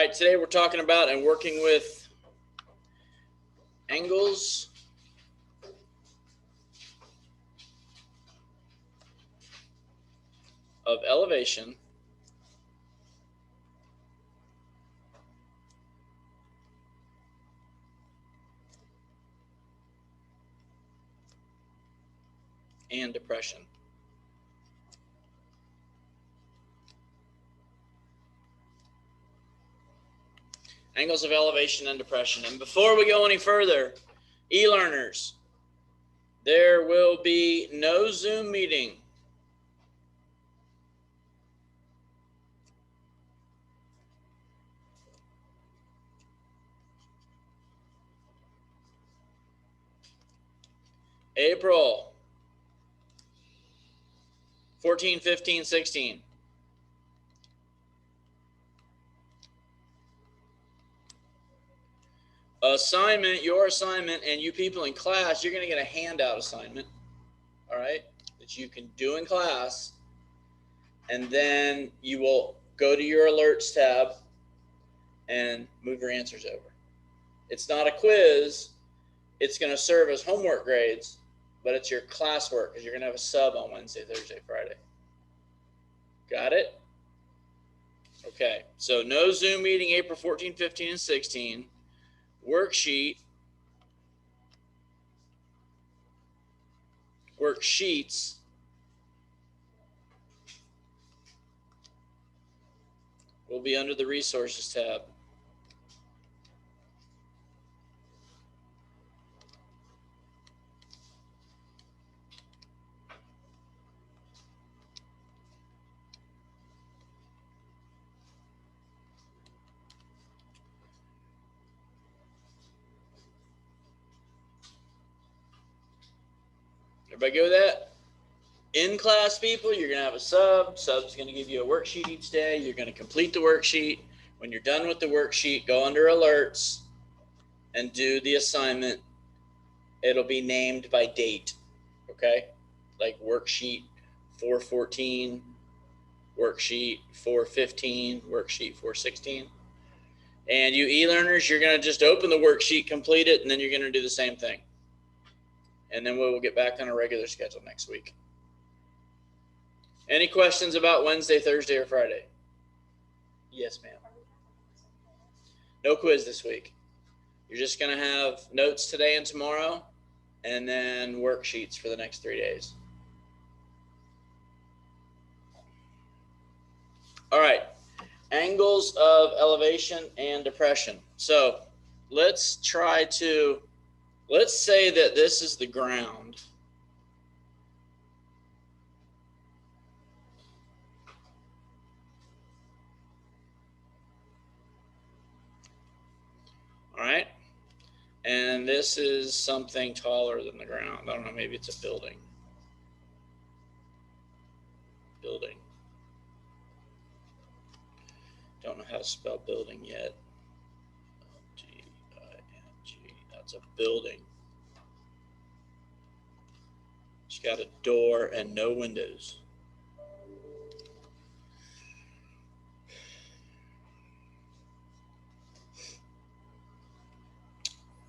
right, today we're talking about and working with angles of elevation and depression. Angles of elevation and depression. And before we go any further, e-learners, there will be no Zoom meeting. April 14, 15, 16. Assignment, your assignment, and you people in class, you're going to get a handout assignment, all right, that you can do in class, and then you will go to your alerts tab and move your answers over. It's not a quiz. It's going to serve as homework grades, but it's your classwork because you're going to have a sub on Wednesday, Thursday, Friday. Got it? Okay, so no Zoom meeting April 14, 15, and 16. Worksheets will be under the resources tab. Everybody go with that? In-class people, you're going to have a sub. Sub's going to give you a worksheet each day. You're going to complete the worksheet. When you're done with the worksheet, go under alerts and do the assignment. It'll be named by date, okay? Like worksheet 414, worksheet 415, worksheet 416. And you e-learners, you're going to just open the worksheet, complete it, and then you're going to do the same thing. And then we will get back on a regular schedule next week. Any questions about Wednesday, Thursday, or Friday? Yes, ma'am. No quiz this week. You're just going to have notes today and tomorrow, and then worksheets for the next 3 days. All right. Angles of elevation and depression. So let's say that this is the ground. All right. And this is something taller than the ground. I don't know, maybe it's a building. Don't know how to spell building yet. G-I-N-G. That's a building. It's got a door and no windows.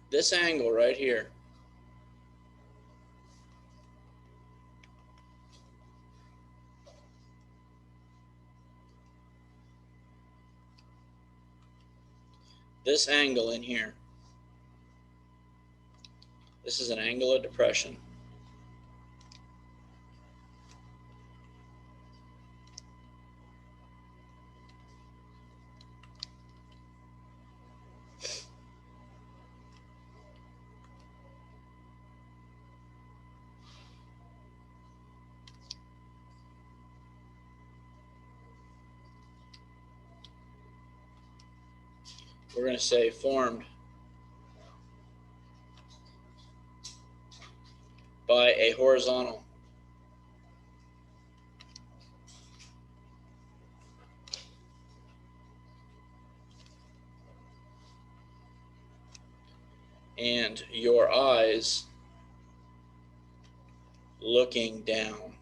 This angle right here. This angle in here. This is an angle of depression. We're going to say formed by a horizontal. And your eyes looking down.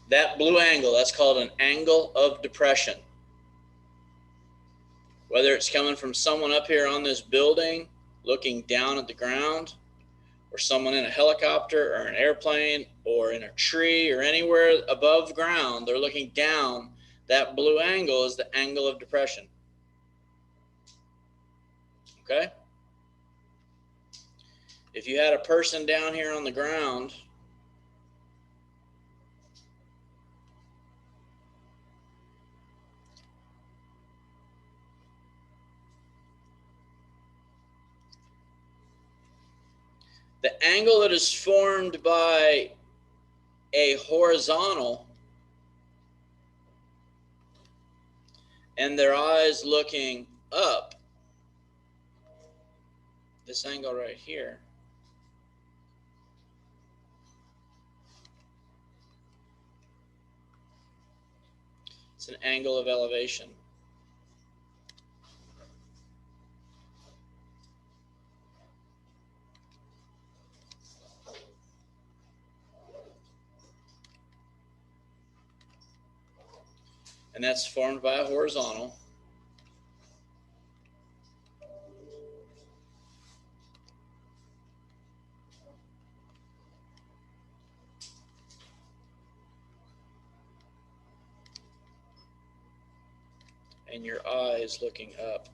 That blue angle, that's called an angle of depression. Whether it's coming from someone up here on this building looking down at the ground, or someone in a helicopter or an airplane or in a tree or anywhere above ground, they're looking down, that blue angle is the angle of depression. Okay? If you had a person down here on the ground, the angle that is formed by a horizontal and their eyes looking up, this angle right here, it's an angle of elevation. And that's formed by a horizontal. And your eyes looking up.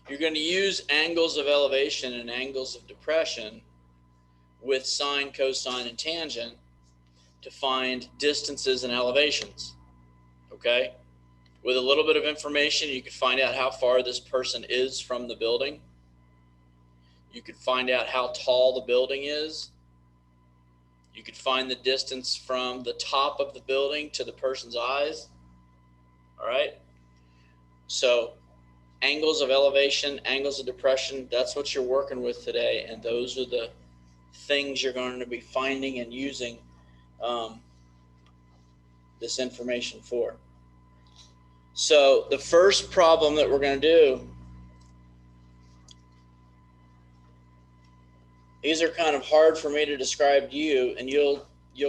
You're going to use angles of elevation and angles of depression with sine, cosine, and tangent to find distances and elevations. Okay? With a little bit of information, you could find out how far this person is from the building. You could find out how tall the building is. You could find the distance from the top of the building to the person's eyes. All right? So angles of elevation, angles of depression, that's what you're working with today. And those are the things you're going to be finding and using this information for. So the first problem that we're going to do, these are kind of hard for me to describe to you, and you'll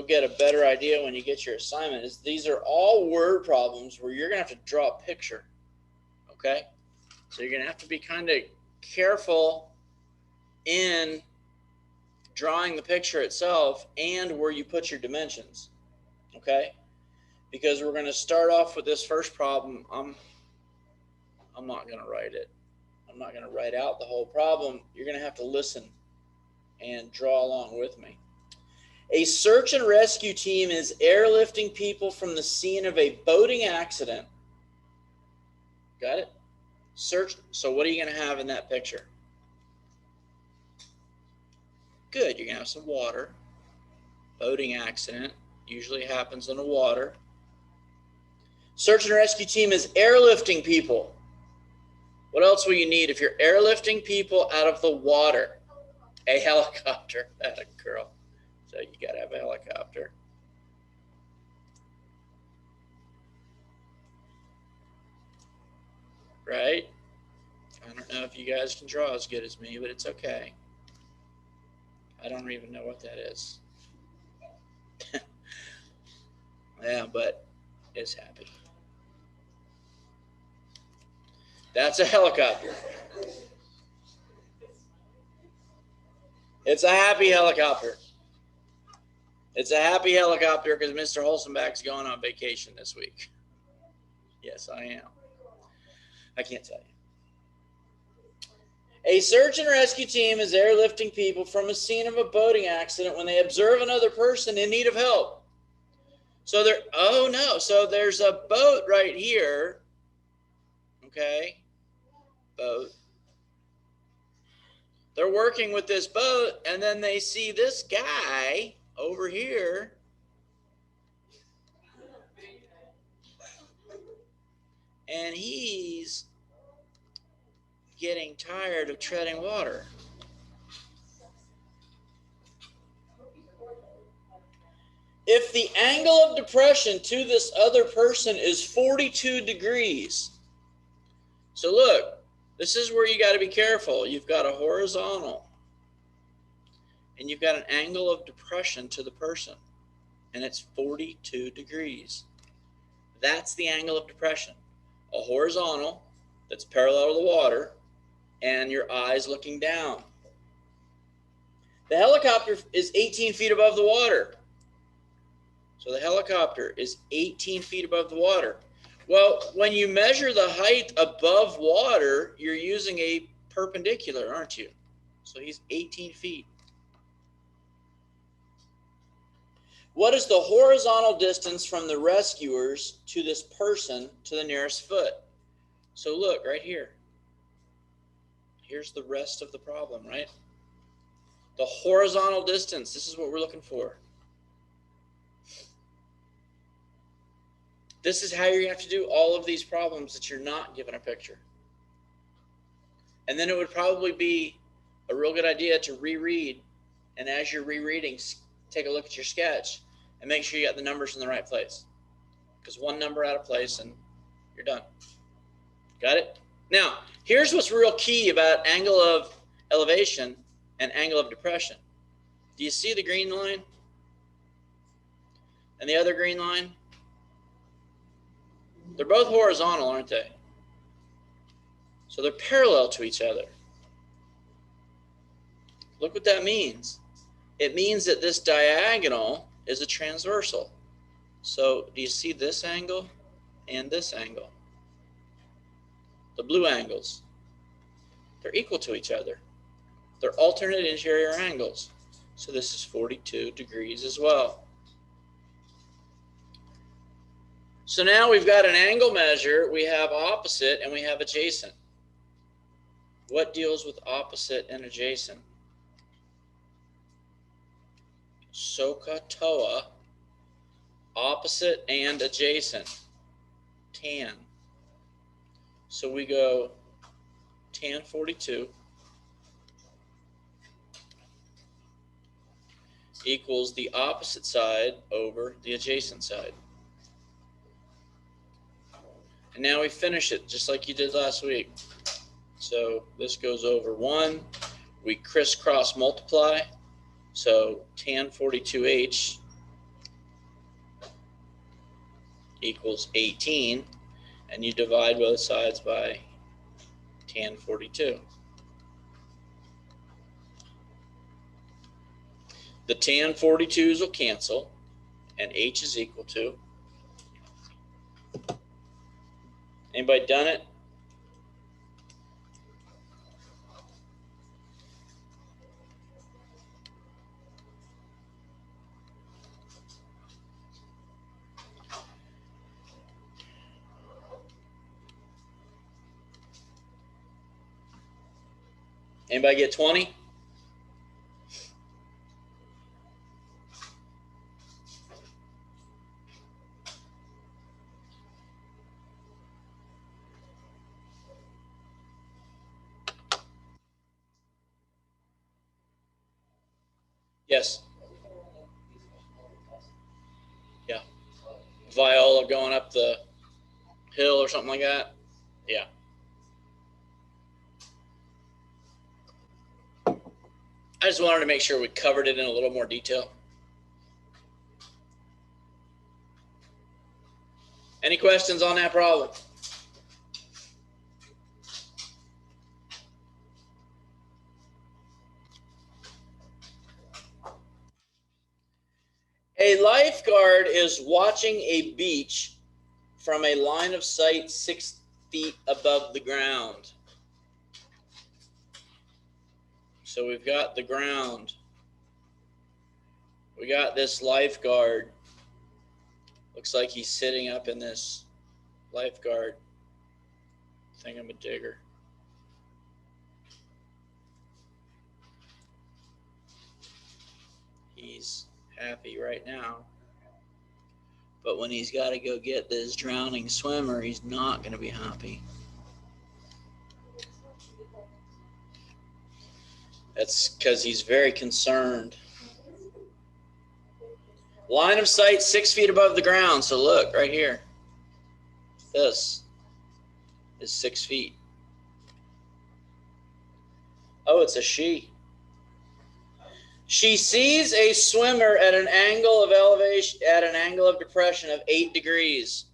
get a better idea when you get your assignment, is these are all word problems where you're going to have to draw a picture. Okay? So you're going to have to be kind of careful in drawing the picture itself and where you put your dimensions. Okay? Because we're going to start off with this first problem. I'm not going to write it. I'm not going to write out the whole problem. You're going to have to listen and draw along with me. A search and rescue team is airlifting people from the scene of a boating accident. Got it? Search. So what are you going to have in that picture? Good. You're going to have some water. Boating accident usually happens in the water. Search and rescue team is airlifting people. What else will you need if you're airlifting people out of the water? A helicopter. That's a girl. So you got to have a helicopter. Right? I don't know if you guys can draw as good as me, but it's okay. I don't even know what that is. Yeah, but it's happy. That's a helicopter. It's a happy helicopter. It's a happy helicopter because Mr. Holzenbach's going on vacation this week. Yes, I am. I can't tell you. A search and rescue team is airlifting people from a scene of a boating accident when they observe another person in need of help. So so there's a boat right here. Okay, boat. They're working with this boat, and then they see this guy over here. And he's getting tired of treading water. If the angle of depression to this other person is 42 degrees, so look, this is where you got to be careful. You've got a horizontal, and you've got an angle of depression to the person, and it's 42 degrees. That's the angle of depression. A horizontal that's parallel to the water, and your eyes looking down. The helicopter is 18 feet above the water. So the helicopter is 18 feet above the water. Well, when you measure the height above water, you're using a perpendicular, aren't you? So he's 18 feet. What is the horizontal distance from the rescuers to this person to the nearest foot? So look, right here. Here's the rest of the problem, right? The horizontal distance, this is what we're looking for. This is how you have to do all of these problems that you're not given a picture. And then it would probably be a real good idea to reread. And as you're rereading, take a look at your sketch and make sure you got the numbers in the right place. Because one number out of place and you're done. Got it? Now, here's what's real key about angle of elevation and angle of depression. Do you see the green line? And the other green line? They're both horizontal, aren't they? So they're parallel to each other. Look what that means. It means that this diagonal is a transversal. So do you see this angle and this angle? The blue angles. They're equal to each other. They're alternate interior angles. So this is 42 degrees as well. So now we've got an angle measure, we have opposite, and we have adjacent. What deals with opposite and adjacent? SOHCAHTOA, opposite and adjacent, tan. So we go tan 42 equals the opposite side over the adjacent side. And now we finish it just like you did last week. So this goes over 1. We crisscross multiply. So tan 42H equals 18. And you divide both sides by tan 42. The tan 42s will cancel, and H is equal to. Anybody done it? Anybody get 20? Yes. Yeah. Viola going up the hill or something like that. Yeah. I just wanted to make sure we covered it in a little more detail. Any questions on that problem? A lifeguard is watching a beach from a line of sight 6 feet above the ground. So we've got the ground. We got this lifeguard. Looks like he's sitting up in this lifeguard thingamadigger. He's happy right now. But when he's got to go get this drowning swimmer, he's not going to be happy. That's because he's very concerned. Line of sight 6 feet above the ground. So look right here. This is 6 feet. Oh, it's a she. She sees a swimmer at an angle of elevation, at an angle of depression of 8 degrees.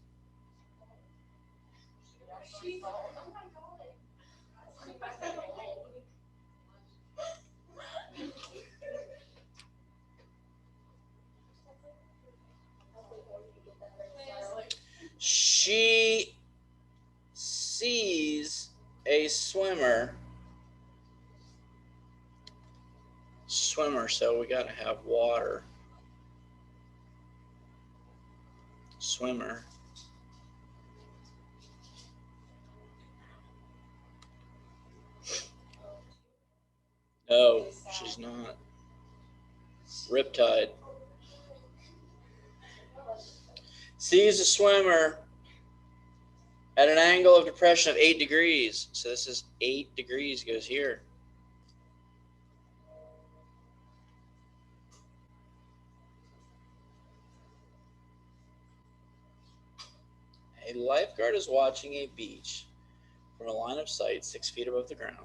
She sees a swimmer, so we got to have water. Swimmer. No, she's not. Riptide. Sees a swimmer at an angle of depression of 8 degrees. So this is 8 degrees goes here. A lifeguard is watching a beach from a line of sight 6 feet above the ground.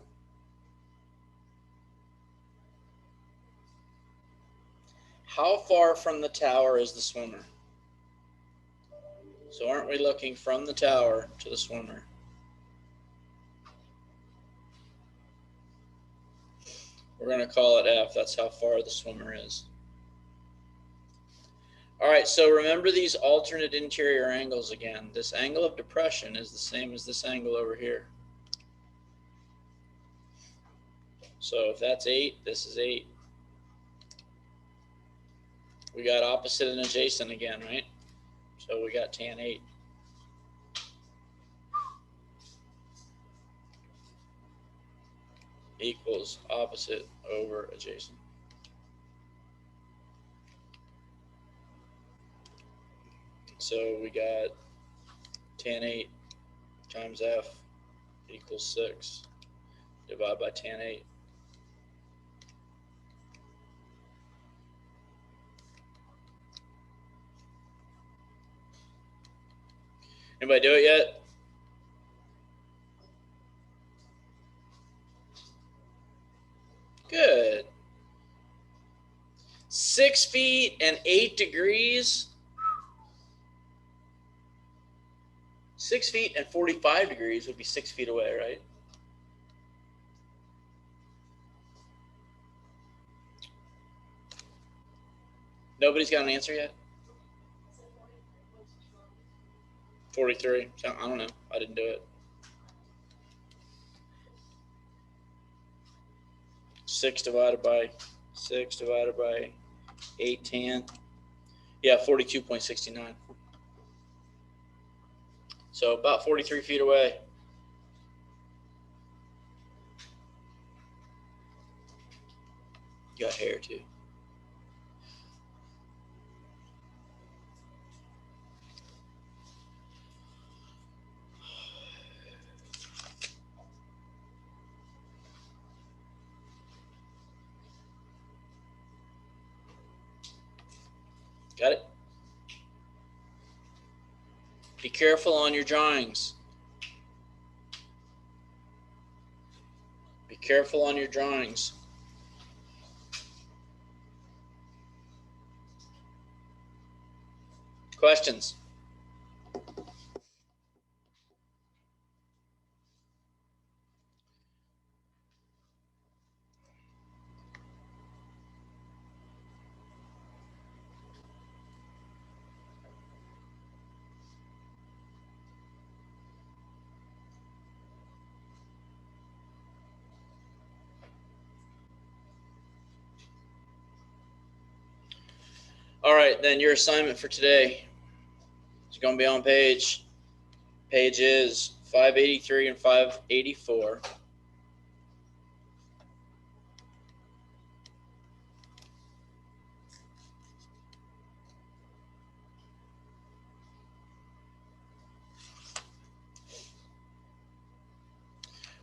How far from the tower is the swimmer? So aren't we looking from the tower to the swimmer? We're going to call it F. That's how far the swimmer is. All right, so remember these alternate interior angles again. This angle of depression is the same as this angle over here. So if that's 8, this is 8. We got opposite and adjacent again, right? So we got tan 8. Equals opposite over adjacent. So we got tan 8 times F equals 6. Divide by tan 8. Anybody do it yet? Good. 6 feet and 8 degrees. 6 feet and 45 degrees would be 6 feet away, right? Nobody's got an answer yet? 43. I don't know. I didn't do it. 6 divided by 8 tan. Yeah, 42.69. So about 43 feet away. You got hair too. Got it? Be careful on your drawings. Be careful on your drawings. Questions? All right, then your assignment for today is going to be on pages 583 and 584.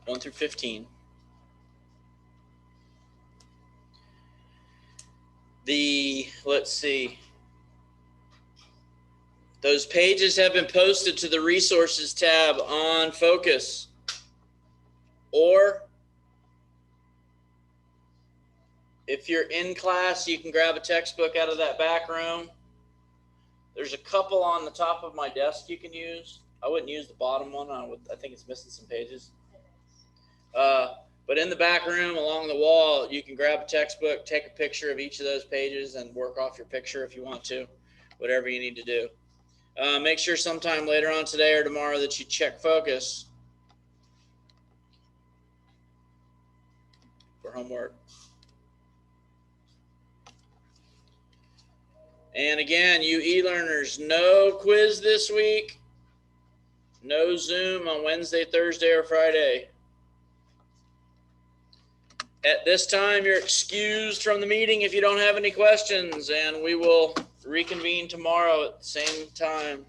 One through 15. let's see. Those pages have been posted to the resources tab on Focus. Or if you're in class, you can grab a textbook out of that back room. There's a couple on the top of my desk you can use. I wouldn't use the bottom one. I think it's missing some pages. But in the back room along the wall, you can grab a textbook, take a picture of each of those pages, and work off your picture if you want to, whatever you need to do. Make sure sometime later on today or tomorrow that you check Focus for homework. And again, you e-learners, no quiz this week, no Zoom on Wednesday, Thursday, or Friday. At this time, you're excused from the meeting if you don't have any questions, and we will reconvene tomorrow at the same time.